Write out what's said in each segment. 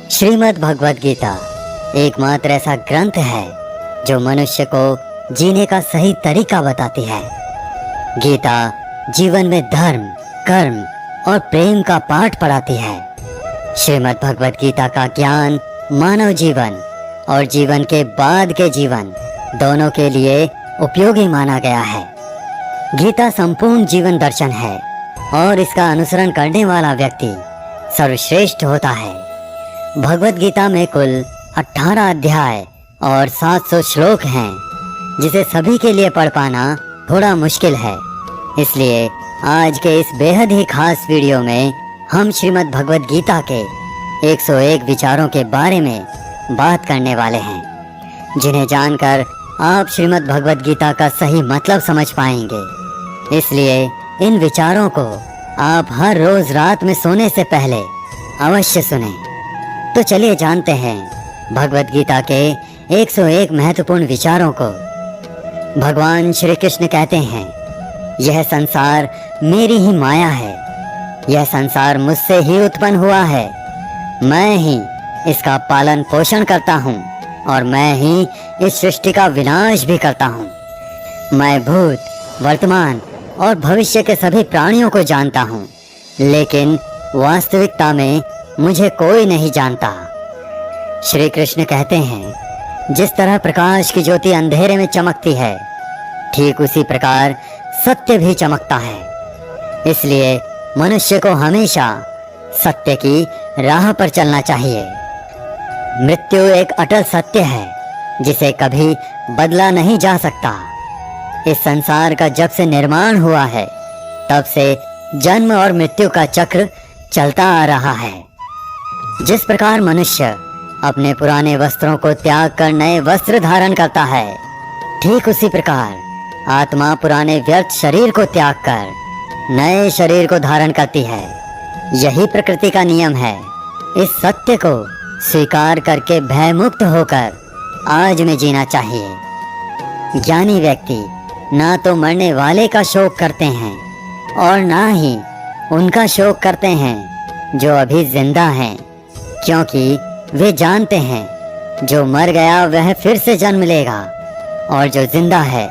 श्रीमद् भगवद गीता एकमात्र ऐसा ग्रंथ है जो मनुष्य को जीने का सही तरीका बताती है। गीता जीवन में धर्म, कर्म और प्रेम का पाठ पढ़ाती है। श्रीमद् भगवद गीता का ज्ञान मानव जीवन और जीवन के बाद के जीवन दोनों के लिए उपयोगी माना गया है। गीता संपूर्ण जीवन दर्शन है और इसका अनुसरण करने वाला व्यक्ति सर्वश्रेष्ठ होता है। भगवद गीता में कुल 18 अध्याय और 700 श्लोक हैं, जिसे सभी के लिए पढ़ पाना थोड़ा मुश्किल है। इसलिए आज के इस बेहद ही खास वीडियो में हम श्रीमद् भगवद गीता के 101 विचारों के बारे में बात करने वाले हैं, जिन्हें जानकर आप श्रीमद् भगवद गीता का सही मतलब समझ पाएंगे। इसलिए इन विचारों को आप हर रोज रात में सोने से पहले अवश्य सुनें। तो चलिए जानते हैं भगवद गीता के 101 महत्वपूर्ण विचारों को। भगवान श्री कृष्ण कहते हैं, यह संसार मेरी ही माया है। यह संसार मुझसे ही उत्पन्न हुआ है। मैं ही इसका पालन पोषण करता हूँ और मैं ही इस सृष्टि का विनाश भी करता हूँ। मैं भूत, वर्तमान और भविष्य के सभी प्राणियों को जानता हूँ, लेकिन वास्तविकता में मुझे कोई नहीं जानता। श्री कृष्ण कहते हैं, जिस तरह प्रकाश की ज्योति अंधेरे में चमकती है, ठीक उसी प्रकार सत्य भी चमकता है। इसलिए मनुष्य को हमेशा सत्य की राह पर चलना चाहिए। मृत्यु एक अटल सत्य है, जिसे कभी बदला नहीं जा सकता। इस संसार का जब से निर्माण हुआ है, तब से जन्म और मृत्यु का चक्र चलता आ रहा है। जिस प्रकार मनुष्य अपने पुराने वस्त्रों को त्याग कर नए वस्त्र धारण करता है, ठीक उसी प्रकार आत्मा पुराने व्यर्थ शरीर को त्याग कर नए शरीर को धारण करती है। यही प्रकृति का नियम है। इस सत्य को स्वीकार करके भयमुक्त होकर आज में जीना चाहिए। ज्ञानी व्यक्ति ना तो मरने वाले का शोक करते हैं और ना ही उनका शोक करते हैं जो अभी जिंदा हैं, क्योंकि वे जानते हैं जो मर गया वह फिर से जन्म लेगा और जो जिंदा है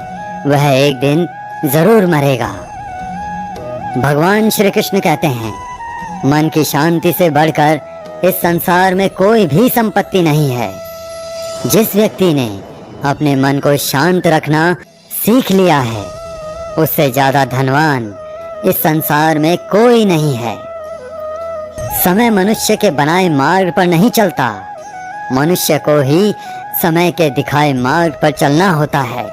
वह एक दिन जरूर मरेगा। भगवान श्री कृष्ण कहते हैं, मन की शांति से बढ़कर इस संसार में कोई भी संपत्ति नहीं है। जिस व्यक्ति ने अपने मन को शांत रखना सीख लिया है, उससे ज्यादा धनवान इस संसार में कोई नहीं है। समय मनुष्य के बनाए मार्ग पर नहीं चलता, मनुष्य को ही समय के दिखाए मार्ग पर चलना होता है।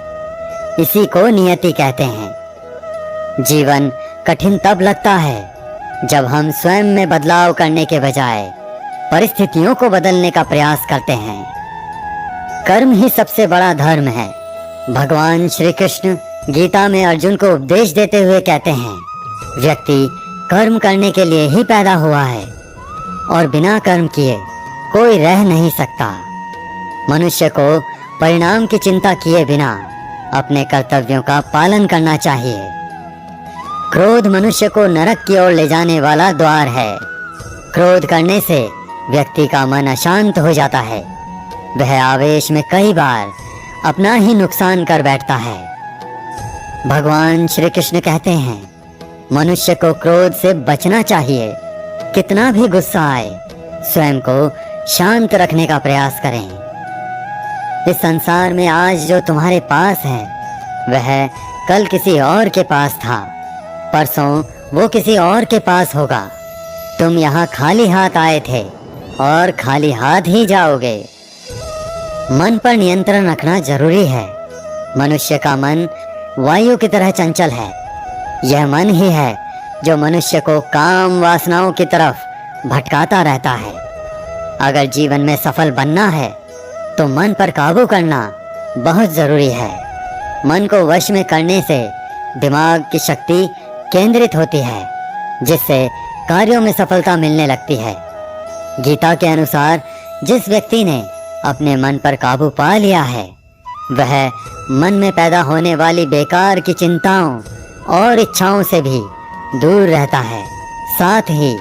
इसी को नियति कहते हैं। जीवन कठिन तब लगता है जब हम स्वयं में बदलाव करने के बजाय परिस्थितियों को बदलने का प्रयास करते हैं। कर्म ही सबसे बड़ा धर्म है। भगवान श्री कृष्ण गीता में अर्जुन को उपदेश देते हुए कहते हैं, व्यक्ति कर्म करने के लिए ही पैदा हुआ है और बिना कर्म किए कोई रह नहीं सकता। मनुष्य को परिणाम की चिंता किए बिना अपने कर्तव्यों का पालन करना चाहिए। क्रोध मनुष्य को नरक की ओर ले जाने वाला द्वार है। क्रोध करने से व्यक्ति का मन अशांत हो जाता है। वह आवेश में कई बार अपना ही नुकसान कर बैठता है। भगवान श्री कृष्ण कहते हैं, मनुष्य को क्रोध से बचना चाहिए। कितना भी गुस्सा आए, स्वयं को शांत रखने का प्रयास करें। इस संसार में आज जो तुम्हारे पास है, वह कल किसी और के पास था, परसों वो किसी और के पास होगा। तुम यहाँ खाली हाथ आए थे और खाली हाथ ही जाओगे। मन पर नियंत्रण रखना जरूरी है। मनुष्य का मन वायु की तरह चंचल है। यह मन ही है जो मनुष्य को काम वासनाओं की तरफ भटकाता रहता है। अगर जीवन में सफल बनना है तो मन पर काबू करना बहुत जरूरी है। मन को वश में करने से दिमाग की शक्ति केंद्रित होती है, जिससे कार्यों में सफलता मिलने लगती है। गीता के अनुसार जिस व्यक्ति ने अपने मन पर काबू पा लिया है, वह मन में पैदा होने वाली बेकार की चिंताओं और इच्छाओं से भी दूर रहता है। साथ ही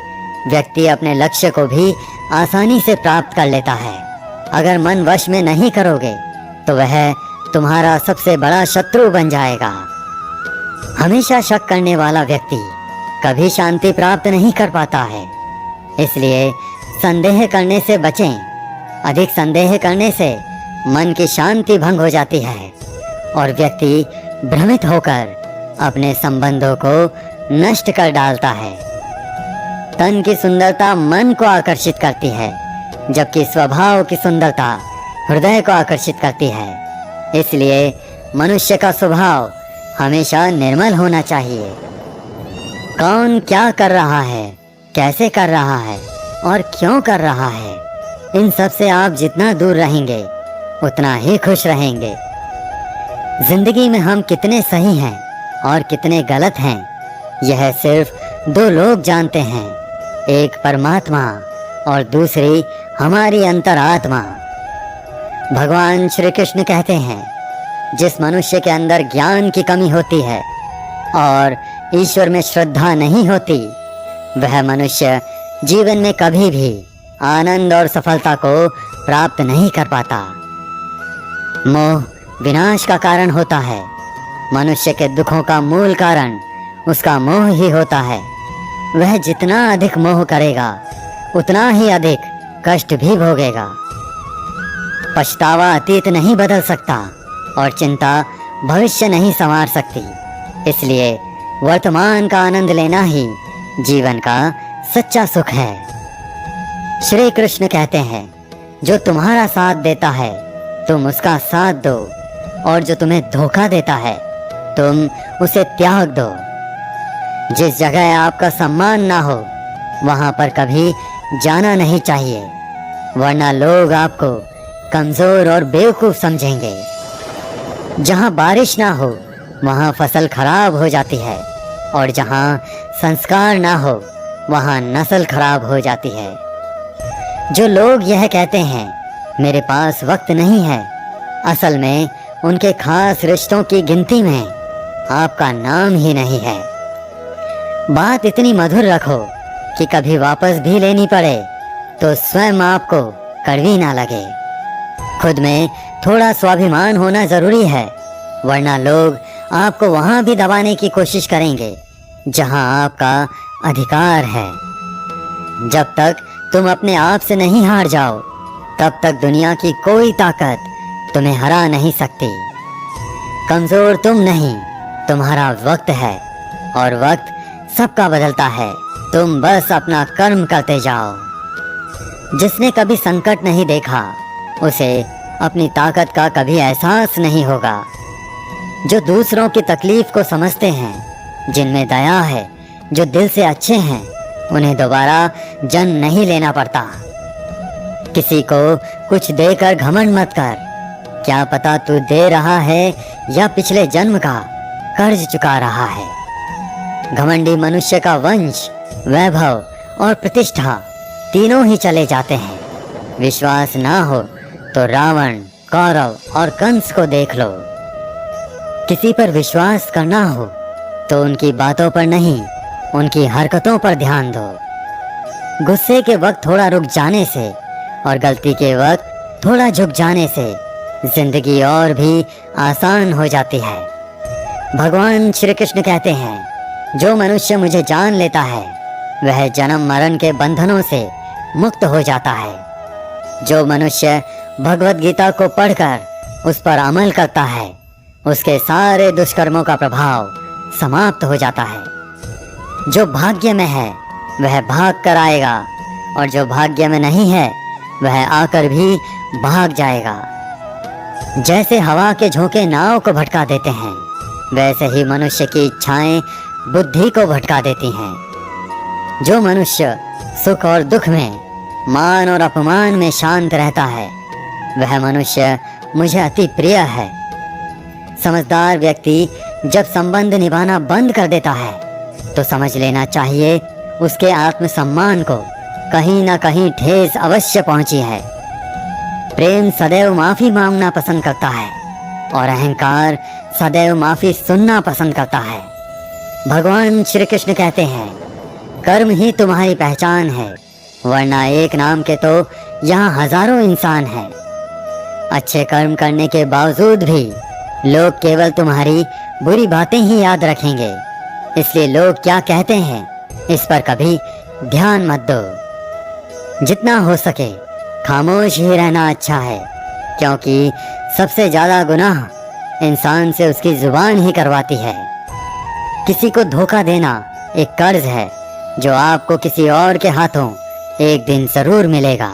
व्यक्ति अपने लक्ष्य को भी आसानी से प्राप्त कर लेता है। अगर मन वश में नहीं करोगे तो वह तुम्हारा सबसे बड़ा शत्रु बन जाएगा। हमेशा शक करने वाला व्यक्ति कभी शांति प्राप्त नहीं कर पाता है। इसलिए संदेह करने से बचें। अधिक संदेह करने से मन की शांति भंग हो जाती है और व्यक्ति भ्रमित होकर अपने संबंधों को नष्ट कर डालता है। तन की सुंदरता मन को आकर्षित करती है, जबकि स्वभाव की सुंदरता हृदय को आकर्षित करती है। इसलिए मनुष्य का स्वभाव हमेशा निर्मल होना चाहिए। कौन क्या कर रहा है, कैसे कर रहा है और क्यों कर रहा है, इन सब से आप जितना दूर रहेंगे उतना ही खुश रहेंगे। जिंदगी में हम कितने सही हैं और कितने गलत हैं, यह सिर्फ दो लोग जानते हैं, एक परमात्मा और दूसरी हमारी अंतरात्मा। भगवान श्री कृष्ण कहते हैं, जिस मनुष्य के अंदर ज्ञान की कमी होती है और ईश्वर में श्रद्धा नहीं होती, वह मनुष्य जीवन में कभी भी आनंद और सफलता को प्राप्त नहीं कर पाता। मोह विनाश का कारण होता है। मनुष्य के दुखों का मूल कारण उसका मोह ही होता है। वह जितना अधिक मोह करेगा उतना ही अधिक कष्ट भी भोगेगा। पछतावा अतीत नहीं बदल सकता और चिंता भविष्य नहीं संवार सकती। इसलिए वर्तमान का आनंद लेना ही जीवन का सच्चा सुख है। श्री कृष्ण कहते हैं, जो तुम्हारा साथ देता है तुम उसका साथ दो, और जो तुम्हें धोखा देता है तुम उसे त्याग दो। जिस जगह आपका सम्मान ना हो वहां पर कभी जाना नहीं चाहिए, वरना लोग आपको कमजोर और बेवकूफ समझेंगे। जहां बारिश ना हो वहां फसल खराब हो जाती है, और जहां संस्कार ना हो वहां नस्ल खराब हो जाती है। जो लोग यह कहते हैं मेरे पास वक्त नहीं है, असल में उनके खास रिश्तों की गिनती में आपका नाम ही नहीं है। बात इतनी मधुर रखो कि कभी वापस भी लेनी पड़े तो स्वयं आपको कड़वी ना लगे। खुद में थोड़ा स्वाभिमान होना जरूरी है, वरना लोग आपको वहां भी दबाने की कोशिश करेंगे जहां आपका अधिकार है। जब तक तुम अपने आप से नहीं हार जाओ तब तक दुनिया की कोई ताकत तुम्हें हरा नहीं सकती। कमजोर तुम नहीं, तुम्हारा वक्त है, और वक्त सबका बदलता है। तुम बस अपना कर्म करते जाओ। जिसने कभी संकट नहीं देखा उसे अपनी ताकत का कभी एहसास नहीं होगा। जो दूसरों की तकलीफ को समझते हैं, जिनमें दया है, जो दिल से अच्छे हैं, उन्हें दोबारा जन्म नहीं लेना पड़ता। किसी को कुछ देकर घमंड मत कर। क्या पता तू दे रहा है या पिछले जन्म का कर्ज चुका रहा है। घमंडी मनुष्य का वंश, वैभव और प्रतिष्ठा तीनों ही चले जाते हैं। विश्वास ना हो तो रावण, कौरव और कंस को देख लो। किसी पर विश्वास करना हो तो उनकी बातों पर नहीं, उनकी हरकतों पर ध्यान दो। गुस्से के वक्त थोड़ा रुक जाने से और गलती के वक्त थोड़ा झुक जाने से जिंदगी और भी आसान हो जाती है। भगवान श्री कृष्ण कहते हैं, जो मनुष्य मुझे जान लेता है वह जन्म मरण के बंधनों से मुक्त हो जाता है। जो मनुष्य भगवत गीता को पढ़कर उस पर अमल करता है उसके सारे दुष्कर्मों का प्रभाव समाप्त हो जाता है। जो भाग्य में है वह भाग कर आएगा, और जो भाग्य में नहीं है वह आकर भी भाग जाएगा। जैसे हवा के झोंके नाव को भटका देते हैं, वैसे ही मनुष्य की इच्छाएं बुद्धि को भटका देती हैं। जो मनुष्य सुख और दुख में, मान और अपमान में शांत रहता है, वह मनुष्य मुझे अति प्रिय है। समझदार व्यक्ति जब संबंध निभाना बंद कर देता है तो समझ लेना चाहिए उसके आत्मसम्मान को कहीं ना कहीं ठेस अवश्य पहुंची है। प्रेम सदैव माफी मांगना पसंद करता है और अहंकार सदैव माफी सुनना पसंद करता है। भगवान श्री कृष्ण कहते हैं, कर्म ही तुम्हारी पहचान है, वरना एक नाम के तो यहाँ हजारों इंसान हैं। अच्छे कर्म करने के बावजूद भी लोग केवल तुम्हारी बुरी बातें ही याद रखेंगे, इसलिए लोग क्या कहते हैं इस पर कभी ध्यान मत दो। जितना हो सके खामोश ही रहना अच्छा है, क्योंकि सबसे ज्यादा गुनाह इंसान से उसकी जुबान ही करवाती है। किसी को धोखा देना एक कर्ज है जो आपको किसी और के हाथों एक दिन जरूर मिलेगा।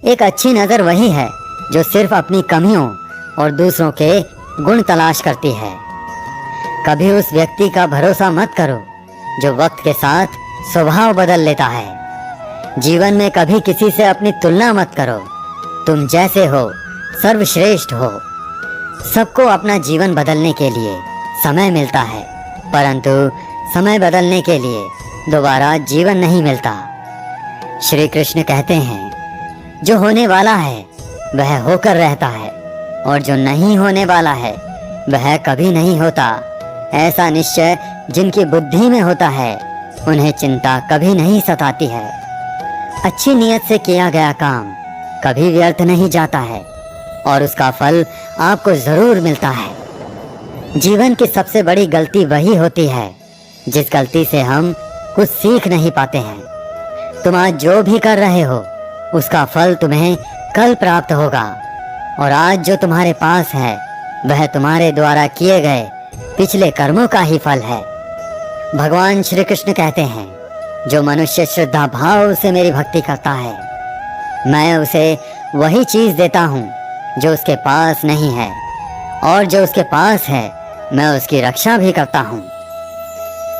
एक अच्छी नज़र वही है जो सिर्फ अपनी कमियों और दूसरों के गुण तलाश करती है। कभी उस व्यक्ति का भरोसा मत करो जो वक्त के साथ स्वभाव बदल लेता है। जीवन में कभी किसी से अपनी तुलना मत करो। तुम जैसे हो सर्वश्रेष्ठ हो। सबको अपना जीवन बदलने के लिए समय मिलता है, परंतु समय बदलने के लिए दोबारा जीवन नहीं मिलता। श्री कृष्ण कहते हैं, जो होने वाला है वह होकर रहता है और जो नहीं होने वाला है वह कभी नहीं होता। ऐसा निश्चय जिनकी बुद्धि में होता है उन्हें चिंता कभी नहीं सताती है। अच्छी नीयत से किया गया काम कभी व्यर्थ नहीं जाता है और उसका फल आपको जरूर मिलता है। जीवन की सबसे बड़ी गलती वही होती है जिस गलती से हम कुछ सीख नहीं पाते हैं। तुम आज जो भी कर रहे हो उसका फल तुम्हें कल प्राप्त होगा, और आज जो तुम्हारे पास है वह तुम्हारे द्वारा किए गए पिछले कर्मों का ही फल है। भगवान श्री कृष्ण कहते हैं, जो मनुष्य श्रद्धा भाव से मेरी भक्ति करता है मैं उसे वही चीज देता हूँ जो उसके पास नहीं है, और जो उसके पास है मैं उसकी रक्षा भी करता हूँ।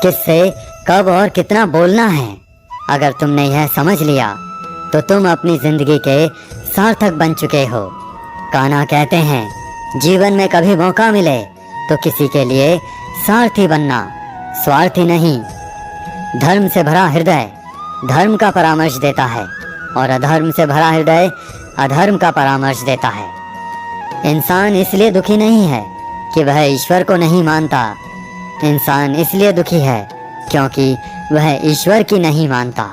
किससे कब और कितना बोलना है, अगर तुमने यह समझ लिया तो तुम अपनी जिंदगी के सार्थक बन चुके हो। कान्हा कहते हैं, जीवन में कभी मौका मिले तो किसी के लिए सारथी बनना, स्वार्थी नहीं। धर्म से भरा हृदय धर्म का परामर्श देता है और अधर्म से भरा हृदय अधर्म का परामर्श देता है। इंसान इसलिए दुखी नहीं है कि वह ईश्वर को नहीं मानता। इंसान इसलिए दुखी है क्योंकि वह ईश्वर की नहीं मानता।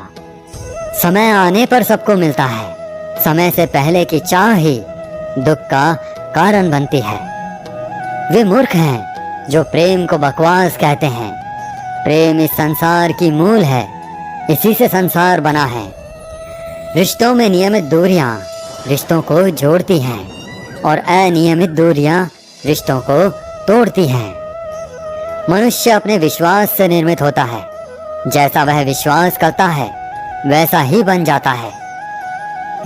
समय आने पर सबको मिलता है, समय से पहले की चाह ही दुख का कारण बनती है। वे मूर्ख हैं जो प्रेम को बकवास कहते हैं। प्रेम इस संसार की मूल है, इसी से संसार बना है। रिश्तों में नियमित दूरियां रिश्तों को जोड़ती हैं और अनियमित दूरियां रिश्तों को तोड़ती हैं। मनुष्य अपने विश्वास से निर्मित होता है। जैसा वह विश्वास करता है वैसा ही बन जाता है।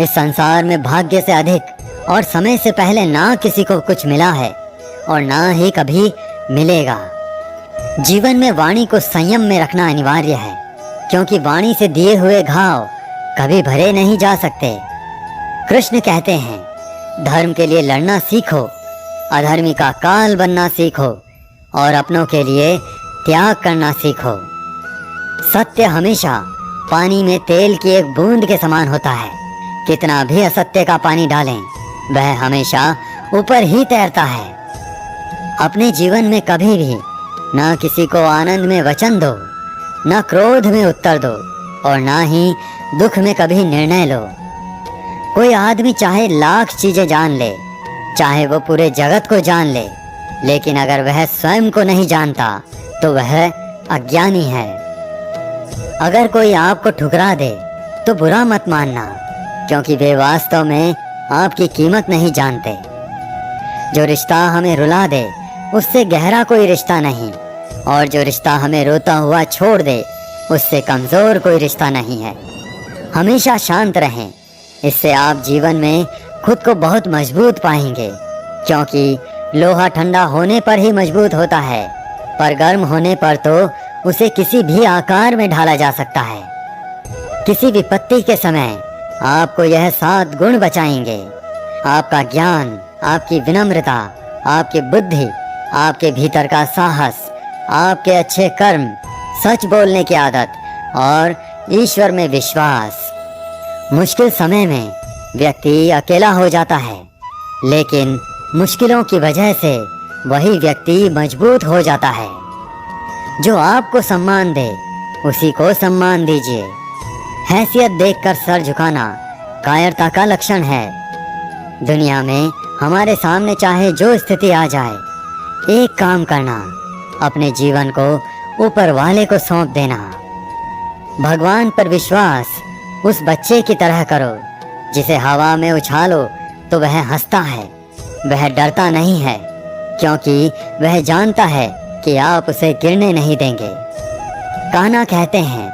इस संसार में भाग्य से अधिक और समय से पहले ना किसी को कुछ मिला है और ना ही कभी मिलेगा। जीवन में वाणी को संयम में रखना अनिवार्य है, क्योंकि वाणी से दिए हुए घाव कभी भरे नहीं जा सकते। कृष्ण कहते हैं, धर्म के लिए लड़ना सीखो, अधर्मी का काल बनना सीखो और अपनों के लिए त्याग करना सीखो। सत्य हमेशा पानी में तेल की एक बूंद के समान होता है। कितना भी असत्य का पानी डालें वह हमेशा ऊपर ही तैरता है। अपने जीवन में कभी भी ना किसी को आनंद में वचन दो, ना क्रोध में उत्तर दो और ना ही दुख में कभी निर्णय लो। कोई आदमी चाहे लाख चीजें जान ले, चाहे वो पूरे जगत को जान ले, लेकिन अगर वह स्वयं को नहीं जानता तो वह अज्ञानी है। अगर कोई आपको ठुकरा दे तो बुरा मत मानना, क्योंकि वे वास्तव में आपकी कीमत नहीं जानते। जो रिश्ता हमें रुला दे उससे गहरा कोई रिश्ता नहीं, और जो रिश्ता हमें रोता हुआ छोड़ दे उससे कमजोर कोई रिश्ता नहीं है। हमेशा शांत रहें, इससे आप जीवन में खुद को बहुत मजबूत पाएंगे, क्योंकि लोहा ठंडा होने पर ही मजबूत होता है, पर गर्म होने पर तो उसे किसी भी आकार में ढाला जा सकता है। किसी विपत्ति के समय आपको यह 7 गुण बचाएंगे: आपका ज्ञान, आपकी विनम्रता, आपकी बुद्धि, आपके भीतर का साहस, आपके अच्छे कर्म, सच बोलने की आदत और ईश्वर में विश्वास। मुश्किल समय में व्यक्ति अकेला हो जाता है, लेकिन मुश्किलों की वजह से वही व्यक्ति मजबूत हो जाता है। जो आपको सम्मान दे उसी को सम्मान दीजिए। हैसियत देखकर सर झुकाना कायरता का लक्षण है। दुनिया में हमारे सामने चाहे जो स्थिति आ जाए, एक काम करना, अपने जीवन को ऊपर वाले को सौंप देना। भगवान पर विश्वास उस बच्चे की तरह करो जिसे हवा में उछालो तो वह हंसता है। वह डरता नहीं है क्योंकि वह जानता है कि आप उसे गिरने नहीं देंगे। कान्हा कहते हैं,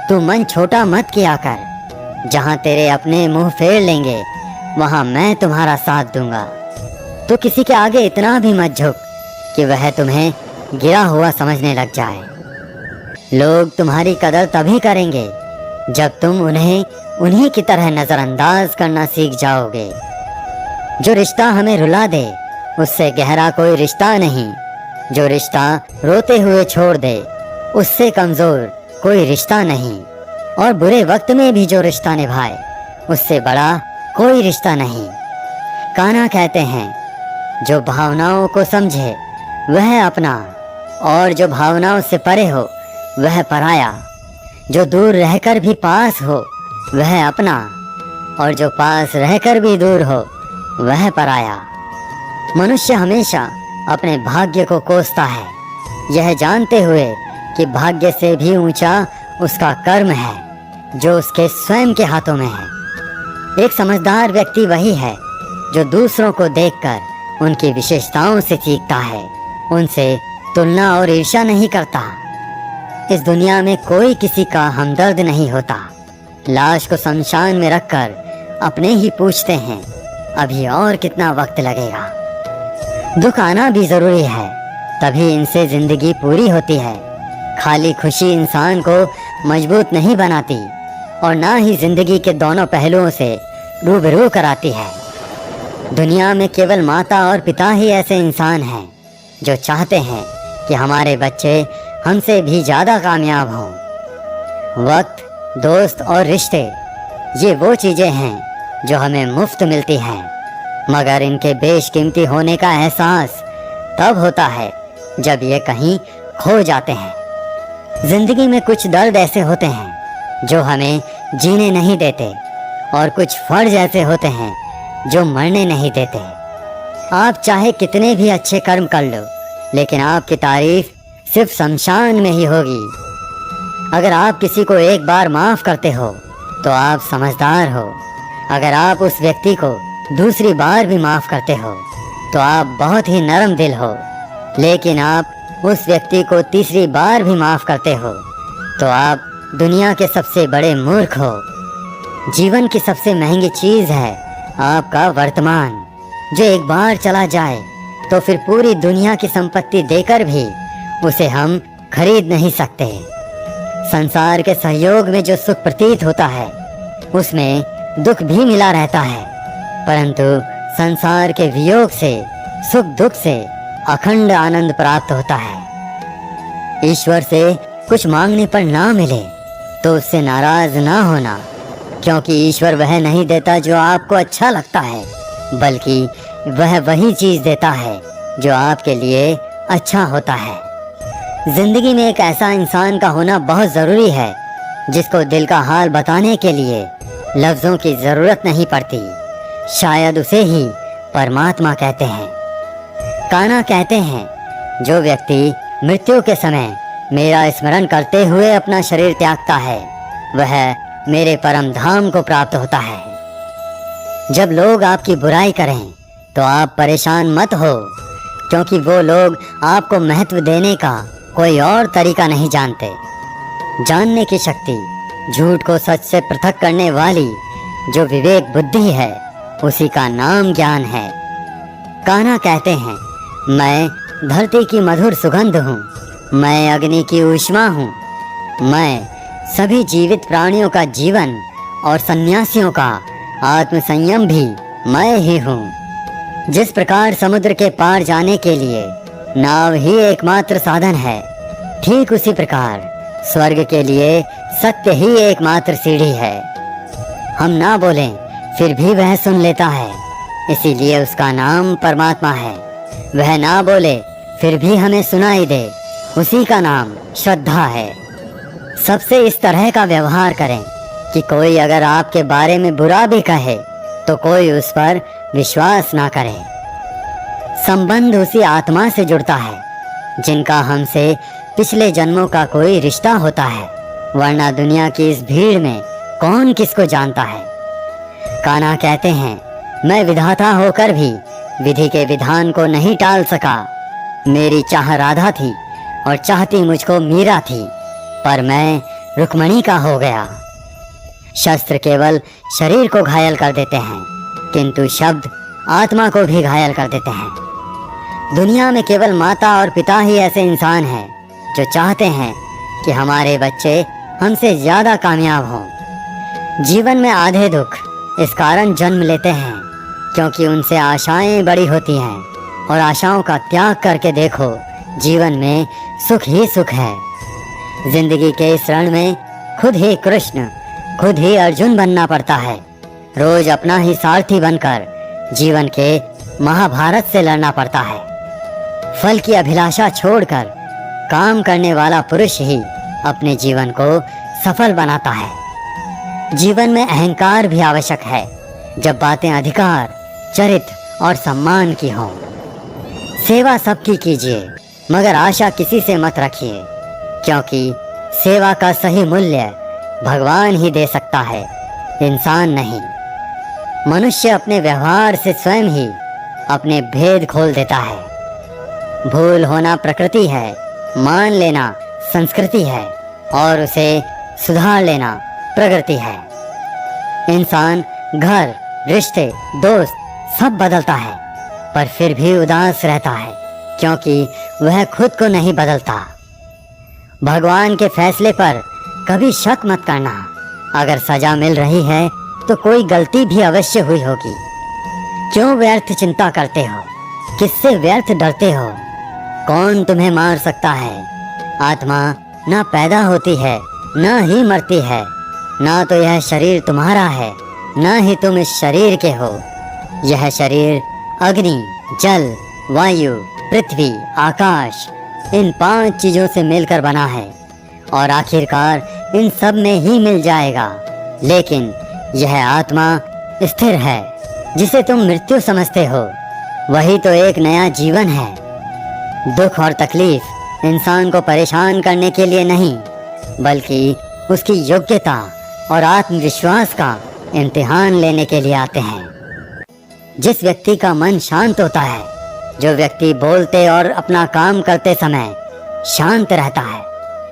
तू मन छोटा मत किया कर, जहाँ तेरे अपने मुंह फेर लेंगे वहाँ मैं तुम्हारा साथ दूंगा। तो किसी के आगे इतना भी मत झुक कि वह तुम्हें गिरा हुआ समझने लग जाए। लोग तुम्हारी कदर तभी करेंगे जब तुम उन्हें उन्हीं की तरह नज़रअंदाज करना सीख जाओगे। जो रिश्ता हमें रुला दे उससे गहरा कोई रिश्ता नहीं। जो रिश्ता रोते हुए छोड़ दे उससे कमज़ोर कोई रिश्ता नहीं। और बुरे वक्त में भी जो रिश्ता निभाए उससे बड़ा कोई रिश्ता नहीं। कान्हा कहते हैं, जो भावनाओं को समझे वह अपना, और जो भावनाओं से परे हो वह पराया। जो दूर रहकर भी पास हो वह अपना, और जो पास रहकर भी दूर हो वह पराया। मनुष्य हमेशा अपने भाग्य को कोसता है, यह जानते हुए कि भाग्य से भी ऊंचा उसका कर्म है जो उसके स्वयं के हाथों में है। एक समझदार व्यक्ति वही है जो दूसरों को देखकर उनकी विशेषताओं से सीखता है, उनसे तुलना और ईर्ष्या नहीं करता। इस दुनिया में कोई किसी का हमदर्द नहीं होता। लाश को शमशान में रखकर अपने ही पूछते हैं, अभी और कितना वक्त लगेगा। दुख आना भी जरूरी है, तभी इनसे जिंदगी पूरी होती है। खाली खुशी इंसान को मजबूत नहीं बनाती और ना ही जिंदगी के दोनों पहलुओं से रूबरू कराती है। दुनिया में केवल माता और पिता ही ऐसे इंसान हैं जो चाहते हैं कि हमारे बच्चे हमसे भी ज़्यादा कामयाब हों। वक्त, दोस्त और रिश्ते, ये वो चीज़ें हैं जो हमें मुफ्त मिलती हैं, मगर इनके बेशकीमती होने का एहसास तब होता है जब ये कहीं खो जाते हैं। जिंदगी में कुछ दर्द ऐसे होते हैं जो हमें जीने नहीं देते, और कुछ फर्ज ऐसे होते हैं जो मरने नहीं देते। आप चाहे कितने भी अच्छे कर्म कर लो, लेकिन आपकी तारीफ सिर्फ शमशान में ही होगी। अगर आप किसी को एक बार माफ़ करते हो तो आप समझदार हो। अगर आप उस व्यक्ति को दूसरी बार भी माफ़ करते हो तो आप बहुत ही नरम दिल हो। लेकिन आप उस व्यक्ति को तीसरी बार भी माफ़ करते हो तो आप दुनिया के सबसे बड़े मूर्ख हो। जीवन की सबसे महंगी चीज़ है आपका वर्तमान, जो एक बार चला जाए तो फिर पूरी दुनिया की संपत्ति देकर भी उसे हम खरीद नहीं सकते। संसार के सहयोग में जो सुख प्रतीत होता है उसमें दुख भी मिला रहता है, परंतु संसार के वियोग से, सुख दुख से अखंड आनंद प्राप्त होता है। ईश्वर से कुछ मांगने पर ना मिले तो उससे नाराज ना होना, क्योंकि ईश्वर वह नहीं देता जो आपको अच्छा लगता है, बल्कि वह वही चीज़ देता है जो आपके लिए अच्छा होता है। जिंदगी में एक ऐसा इंसान का होना बहुत ज़रूरी है जिसको दिल का हाल बताने के लिए लफ्ज़ों की ज़रूरत नहीं पड़ती। शायद उसे ही परमात्मा कहते हैं। कान्हा कहते हैं, जो व्यक्ति मृत्यु के समय मेरा स्मरण करते हुए अपना शरीर त्यागता है वह मेरे परम धाम को प्राप्त होता है। जब लोग आपकी बुराई करें तो आप परेशान मत हो, क्योंकि वो लोग आपको महत्व देने का कोई और तरीका नहीं जानते। जानने की शक्ति, झूठ को सच से पृथक करने वाली जो विवेक बुद्धि है, उसी का नाम ज्ञान है। कान्हा कहते हैं, मैं धरती की मधुर सुगंध हूँ, मैं अग्नि की ऊष्मा हूँ, मैं सभी जीवित प्राणियों का जीवन और सन्यासियों का आत्मसंयम भी मैं ही हूँ। जिस प्रकार समुद्र के पार जाने के लिए नाव ही एकमात्र साधन है, ठीक उसी प्रकार स्वर्ग के लिए सत्य ही एकमात्र सीढ़ी है। हम ना बोलें फिर भी वह सुन लेता है, इसीलिए उसका नाम परमात्मा है। वह ना बोले फिर भी हमें सुनाई दे, उसी का नाम श्रद्धा है। सबसे इस तरह का व्यवहार करें कि कोई अगर आपके बारे में बुरा भी कहे तो कोई उस पर विश्वास ना करे। संबंध उसी आत्मा से जुड़ता है जिनका हमसे पिछले जन्मों का कोई रिश्ता होता है, वरना दुनिया की इस भीड़ में कौन किसको जानता है। कान्हा कहते हैं, मैं विधाता होकर भी विधि के विधान को नहीं टाल सका। मेरी चाह राधा थी और चाहती मुझको मीरा थी, पर मैं रुक्मणी का हो गया। शस्त्र केवल शरीर को घायल कर देते हैं, किंतु शब्द आत्मा को भी घायल कर देते हैं। दुनिया में केवल माता और पिता ही ऐसे इंसान हैं जो चाहते हैं कि हमारे बच्चे हमसे ज्यादा कामयाब हों। जीवन में आधे दुख इस कारण जन्म लेते हैं क्योंकि उनसे आशाएं बड़ी होती हैं, और आशाओं का त्याग करके देखो, जीवन में सुख ही सुख है। जिंदगी के इस रण में खुद ही कृष्ण, खुद ही अर्जुन बनना पड़ता है। रोज अपना ही सारथी बनकर जीवन के महाभारत से लड़ना पड़ता है। फल की अभिलाषा छोड़कर काम करने वाला पुरुष ही अपने जीवन को सफल बनाता है। जीवन में अहंकार भी आवश्यक है जब बातें अधिकार, चरित्र और सम्मान की हों। सेवा सबकी कीजिए, मगर आशा किसी से मत रखिए, क्योंकि सेवा का सही मूल्य भगवान ही दे सकता है, इंसान नहीं। मनुष्य अपने व्यवहार से स्वयं ही अपने भेद खोल देता है। भूल होना प्रकृति है, मान लेना संस्कृति है, और उसे सुधार लेना प्रगति है। इंसान घर, रिश्ते, दोस्त सब बदलता है, पर फिर भी उदास रहता है क्योंकि वह खुद को नहीं बदलता। भगवान के फैसले पर कभी शक मत करना। अगर सजा मिल रही है तो कोई गलती भी अवश्य हुई होगी। क्यों व्यर्थ चिंता करते हो? किससे व्यर्थ डरते हो? कौन तुम्हें मार सकता है? आत्मा ना पैदा होती है, ना ही मरती है। ना तो यह शरीर तुम्हारा है, ना ही तुम इस शरीर के हो। यह शरीर अग्नि, जल, वायु, पृथ्वी, आकाश, इन 5 चीजों से मिलकर बना है, और आखिरकार इन सब में ही मिल जाएगा। लेकिन यह आत्मा स्थिर है, जिसे तुम मृत्यु समझते हो, वही तो एक नया जीवन है। दुख और तकलीफ इंसान को परेशान करने के लिए नहीं, बल्कि उसकी योग्यता और आत्मविश्वास का इम्तिहान लेने के लिए आते हैं। जिस व्यक्ति का मन शांत होता है, जो व्यक्ति बोलते और अपना काम करते समय शांत रहता है,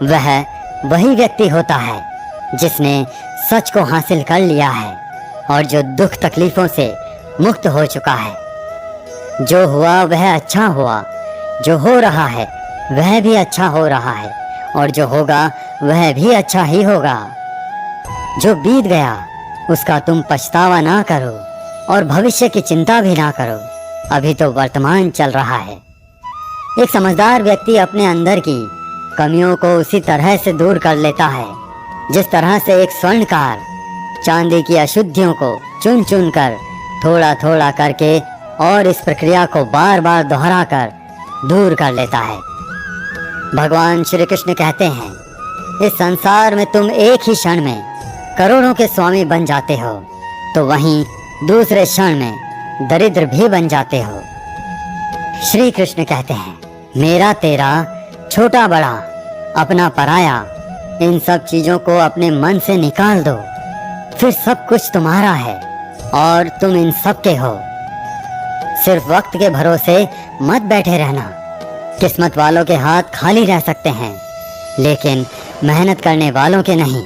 वह वही व्यक्ति होता है जिसने सच को हासिल कर लिया है और जो दुख तकलीफों से मुक्त हो चुका है। जो हुआ वह अच्छा हुआ, जो हो रहा है वह भी अच्छा हो रहा है, और जो होगा वह भी अच्छा ही होगा। जो बीत गया उसका तुम पछतावा ना करो और भविष्य की चिंता भी ना करो। अभी तो वर्तमान चल रहा है। एक समझदार व्यक्ति अपने अंदर की कमियों को उसी तरह से दूर कर लेता है जिस तरह से एक स्वर्णकार चांदी की अशुद्धियों को चुन चुन कर थोड़ा थोड़ा करके और इस प्रक्रिया को बार बार दोहरा कर दूर कर लेता है। भगवान श्री कृष्ण कहते हैं, इस संसार में तुम एक ही क्षण में करोड़ों के स्वामी बन जाते हो, तो वहीं दूसरे क्षण में दरिद्र भी बन जाते हो। श्री कृष्ण कहते हैं, मेरा तेरा, छोटा बड़ा, अपना पराया, इन सब चीजों को अपने मन से निकाल दो, फिर सब कुछ तुम्हारा है और तुम इन सब के हो। सिर्फ वक्त के भरोसे मत बैठे रहना। किस्मत वालों के हाथ खाली रह सकते हैं, लेकिन मेहनत करने वालों के नहीं।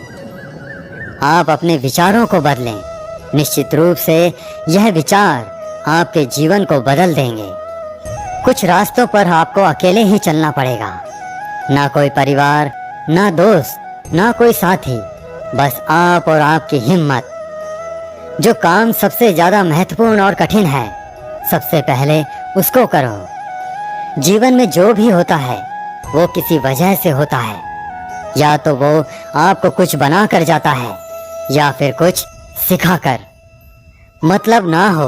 आप अपने विचारों को बदलें। निश्चित रूप से यह विचार आपके जीवन को बदल देंगे। कुछ रास्तों पर आपको अकेले ही चलना पड़ेगा। ना कोई परिवार, ना दोस्त, ना कोई साथी, बस आप और आपकी हिम्मत। जो काम सबसे ज्यादा महत्वपूर्ण और कठिन है, सबसे पहले उसको करो। जीवन में जो भी होता है वो किसी वजह से होता है। या तो वो आपको कुछ बना कर जाता है या फिर कुछ सिखाकर। मतलब ना हो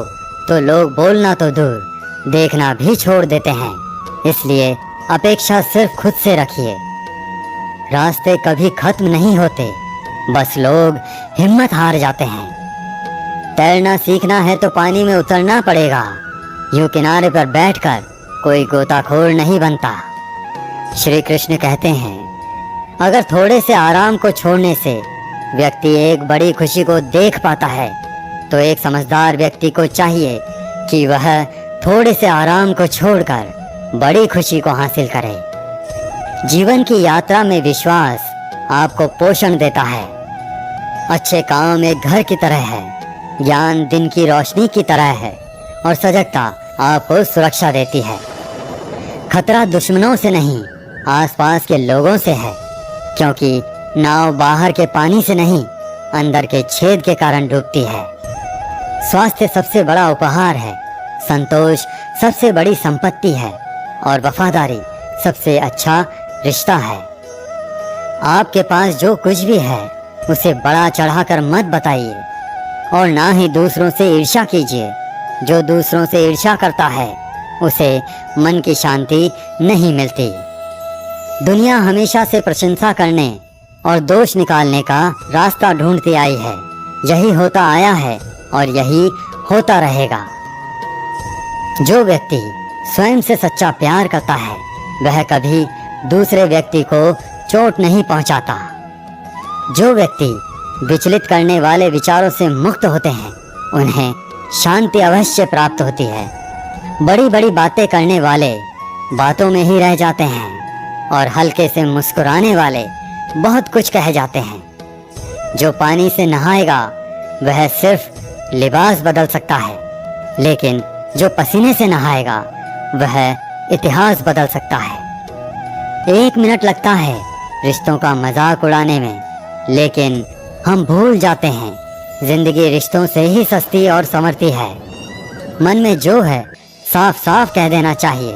तो लोग बोलना तो दूर, देखना भी छोड़ देते हैं। इसलिए अपेक्षा सिर्फ खुद से रखिए। रास्ते कभी खत्म नहीं होते, बस लोग हिम्मत हार जाते हैं। तैरना सीखना है तो पानी में उतरना पड़ेगा, यूं किनारे पर बैठकर कोई गोताखोर नहीं बनता। श्री कृष्ण कहते हैं, अगर थोड़े से आराम को छोड़ने से व्यक्ति एक बड़ी खुशी को देख पाता है, तो एक समझदार व्यक्ति को चाहिए कि वह थोड़े से आराम को छोड़कर बड़ी खुशी को हासिल करे। जीवन की यात्रा में विश्वास आपको पोषण देता है। अच्छे काम एक घर की तरह है, ज्ञान दिन की रोशनी की तरह है और सजगता आपको सुरक्षा देती है। खतरा दुश्मनों से नहीं, आसपास के लोगों से है, क्योंकि नाव बाहर के पानी से नहीं, अंदर के छेद के कारण डूबती है। स्वास्थ्य सबसे बड़ा उपहार है, संतोष सबसे बड़ी संपत्ति है और वफादारी सबसे अच्छा रिश्ता है। आपके पास जो कुछ भी है उसे बड़ा चढ़ाकर मत बताइए और ना ही दूसरों से ईर्ष्या कीजिए। जो दूसरों से ईर्ष्या करता है उसे मन की शांति नहीं मिलती। दुनिया हमेशा से प्रशंसा करने और दोष निकालने का रास्ता ढूंढती आई है। यही होता आया है और यही होता रहेगा। जो व्यक्ति स्वयं से सच्चा प्यार करता है वह कभी दूसरे व्यक्ति को चोट नहीं पहुंचाता। जो व्यक्ति विचलित करने वाले विचारों से मुक्त होते हैं उन्हें शांति अवश्य प्राप्त होती है। बड़ी बड़ी बातें करने वाले बातों में ही रह जाते हैं और हल्के से मुस्कुराने वाले बहुत कुछ कह जाते हैं। जो पानी से नहाएगा वह सिर्फ लिबास बदल सकता है, लेकिन जो पसीने से नहाएगा वह इतिहास बदल सकता है। 1 मिनट लगता है रिश्तों का मजाक उड़ाने में, लेकिन हम भूल जाते हैं जिंदगी रिश्तों से ही सस्ती और संवरती है। मन में जो है साफ साफ कह देना चाहिए,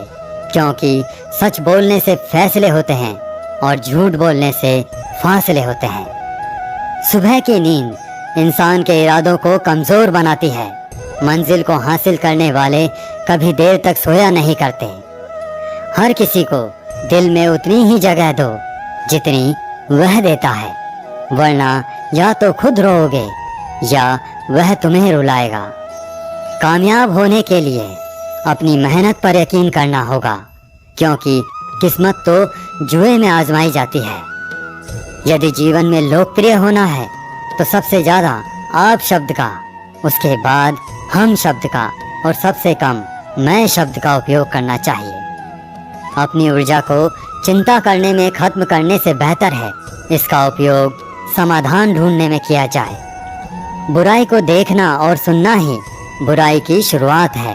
क्योंकि सच बोलने से फैसले होते हैं और झूठ बोलने से फासले होते हैं। सुबह की नींद इंसान के इरादों को कमजोर बनाती है। मंजिल को हासिल करने वाले कभी देर तक सोया नहीं करते। हर किसी को दिल में उतनी ही जगह दो जितनी वह देता है, वरना या तो खुद रोओगे या वह तुम्हें रुलाएगा। कामयाब होने के लिए अपनी मेहनत पर यकीन करना होगा, क्योंकि किस्मत तो जुए में आजमाई जाती है। यदि जीवन में लोकप्रिय होना है तो सबसे ज्यादा आप शब्द का, उसके बाद हम शब्द का और सबसे कम मैं शब्द का उपयोग करना चाहिए। अपनी ऊर्जा को चिंता करने में खत्म करने से बेहतर है इसका उपयोग समाधान ढूंढने में किया जाए। बुराई को देखना और सुनना ही बुराई की शुरुआत है।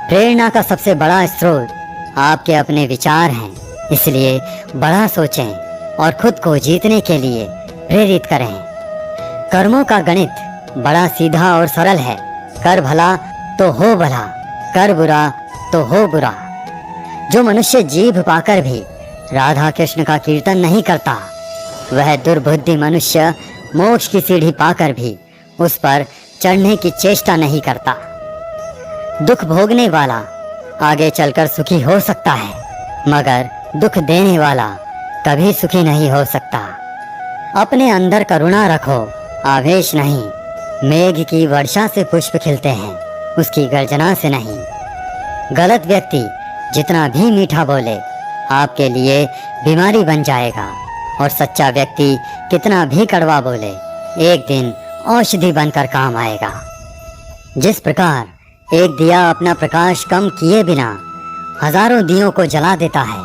प्रेरणा का सबसे बड़ा स्रोत आपके अपने विचार हैं, इसलिए बड़ा सोचें और खुद को जीतने के लिए प्रेरित करें। कर्मों का गणित बड़ा सीधा और सरल है। कर भला तो हो भला, कर बुरा तो हो बुरा। जो मनुष्य जीभ पाकर भी राधा कृष्ण का कीर्तन नहीं करता, वह दुर्बुद्धि मनुष्य मोक्ष की सीढ़ी पाकर भी उस पर चढ़ने की चेष्टा नहीं करता। दुख भोगने वाला आगे चलकर सुखी हो सकता है, मगर दुख देने वाला कभी सुखी नहीं हो सकता। अपने अंदर करुणा रखो, आवेश नहीं। मेघ की वर्षा से पुष्प खिलते हैं, उसकी गर्जना से नहीं। गलत व्यक्ति जितना भी मीठा बोले आपके लिए बीमारी बन जाएगा, और सच्चा व्यक्ति कितना भी कड़वा बोले एक दिन औषधि बनकर काम आएगा। जिस प्रकार एक दिया अपना प्रकाश कम किए बिना हजारों दियों को जला देता है,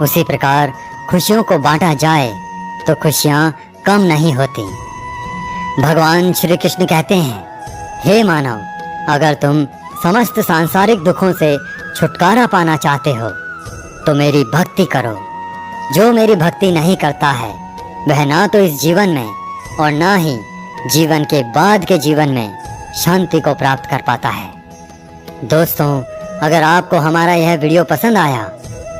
उसी प्रकार खुशियों को बांटा जाए तो खुशियाँ कम नहीं होती। भगवान श्री कृष्ण कहते हैं, हे मानव, अगर तुम समस्त सांसारिक दुखों से छुटकारा पाना चाहते हो तो मेरी भक्ति करो। जो मेरी भक्ति नहीं करता है वह ना तो इस जीवन में और ना ही जीवन के बाद के जीवन में शांति को प्राप्त कर पाता है। दोस्तों, अगर आपको हमारा यह वीडियो पसंद आया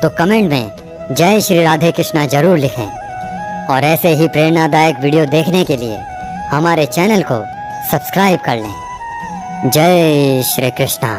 तो कमेंट में जय श्री राधे कृष्णा जरूर लिखें, और ऐसे ही प्रेरणादायक वीडियो देखने के लिए हमारे चैनल को सब्सक्राइब कर लें। जय श्री कृष्णा।